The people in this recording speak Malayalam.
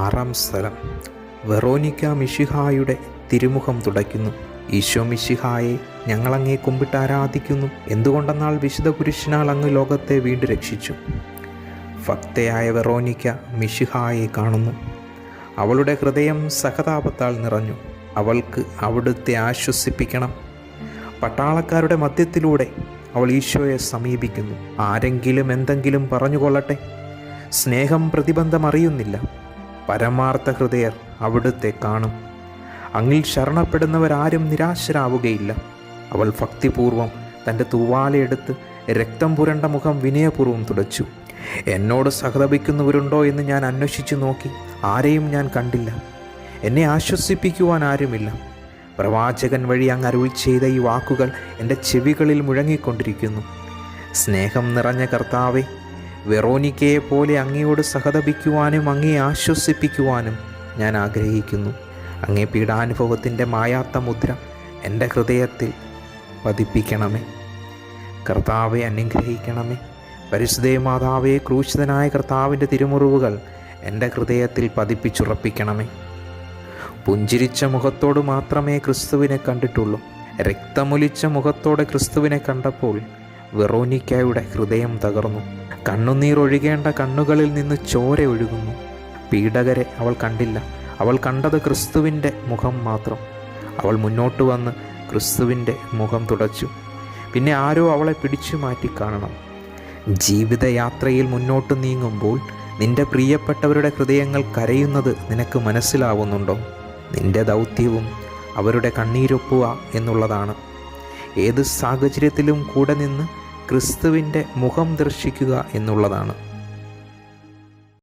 ആറാം സ്ഥലം. വെറോനിക്ക മിശിഹായുടെ തിരുമുഖം തുടയ്ക്കുന്നു. ഈശോ മിശിഹായെ ഞങ്ങളങ്ങേ കുമ്പിട്ട് ആരാധിക്കുന്നു. എന്തുകൊണ്ടെന്നാൽ വിശുദ്ധ കുരിശിനാൽ അങ്ങ് ലോകത്തെ വീണ്ടും രക്ഷിച്ചു. ഭക്തയായ വെറോനിക്ക മിശിഹായെ കാണുന്നു. അവളുടെ ഹൃദയം സഹതാപത്താൽ നിറഞ്ഞു. അവൾക്ക് അവിടുത്തെ ആശ്വസിപ്പിക്കണം. പട്ടാളക്കാരുടെ മധ്യത്തിലൂടെ അവൾ ഈശോയെ സമീപിക്കുന്നു. ആരെങ്കിലും എന്തെങ്കിലും പറഞ്ഞുകൊള്ളട്ടെ, സ്നേഹം പ്രതിബന്ധം അറിയുന്നില്ല. പരമാർത്ഥ ഹൃദയർ അവിടുത്തെ കാണും. അങ്ങിൽ ശരണപ്പെടുന്നവരാരും നിരാശരാവുകയില്ല. അവൾ ഭക്തിപൂർവം തൻ്റെ തൂവാലയെടുത്ത് രക്തം പുരണ്ട മുഖം വിനയപൂർവ്വം തുടച്ചു. എന്നോട് സഹതപിക്കുന്നവരുണ്ടോ എന്ന് ഞാൻ അന്വേഷിച്ചു നോക്കി. ആരെയും ഞാൻ കണ്ടില്ല. എന്നെ ആശ്വസിപ്പിക്കുവാൻ ആരുമില്ല. പ്രവാചകൻ വഴി അങ്ങ് അരുൾ ചെയ്ത ഈ വാക്കുകൾ എൻ്റെ ചെവികളിൽ മുഴങ്ങിക്കൊണ്ടിരിക്കുന്നു. സ്നേഹം നിറഞ്ഞ കർത്താവെ, വെറോനിക്കയെ പോലെ അങ്ങയോട് സഹതപിക്കുവാനും അങ്ങേ ആശ്വസിപ്പിക്കുവാനും ഞാൻ ആഗ്രഹിക്കുന്നു. അങ്ങേ പീഡാനുഭവത്തിൻ്റെ മായാത്ത മുദ്ര എൻ്റെ ഹൃദയത്തിൽ പതിപ്പിക്കണമേ. കർത്താവെ, അനുഗ്രഹിക്കണമേ. പരിശുദ്ധ മാതാവേ, ക്രൂശിതനായ കർത്താവിൻ്റെ തിരുമുറിവുകൾ എൻ്റെ ഹൃദയത്തിൽ പതിപ്പിച്ചുറപ്പിക്കണമേ. പുഞ്ചിരിച്ച മുഖത്തോട് മാത്രമേ ക്രിസ്തുവിനെ കണ്ടിട്ടുള്ളൂ. രക്തമൊലിച്ച മുഖത്തോടെ ക്രിസ്തുവിനെ കണ്ടപ്പോൾ വെറോനിക്കയുടെ ഹൃദയം തകർന്നു. കണ്ണുനീർ ഒഴുകേണ്ട കണ്ണുകളിൽ നിന്ന് ചോര ഒഴുകുന്നു. പീഡകരെ അവൾ കണ്ടില്ല. അവൾ കണ്ടത് ക്രിസ്തുവിൻ്റെ മുഖം മാത്രം. അവൾ മുന്നോട്ട് വന്ന് ക്രിസ്തുവിൻ്റെ മുഖം തുടച്ചു. പിന്നെ ആരോ അവളെ പിടിച്ചു മാറ്റി കാണണം. ജീവിതയാത്രയിൽ മുന്നോട്ട് നീങ്ങുമ്പോൾ നിന്റെ പ്രിയപ്പെട്ടവരുടെ ഹൃദയങ്ങൾ കരയുന്നത് നിനക്ക് മനസ്സിലാവുന്നുണ്ടോ? നിന്റെ ദൗത്യവും അവരുടെ കണ്ണീരൊപ്പുക എന്നുള്ളതാണ്. ഏത് സാഹചര്യത്തിലും കൂടെ നിന്ന് ക്രിസ്തുവിൻ്റെ മുഖം ദർശിക്കുക എന്നുള്ളതാണ്.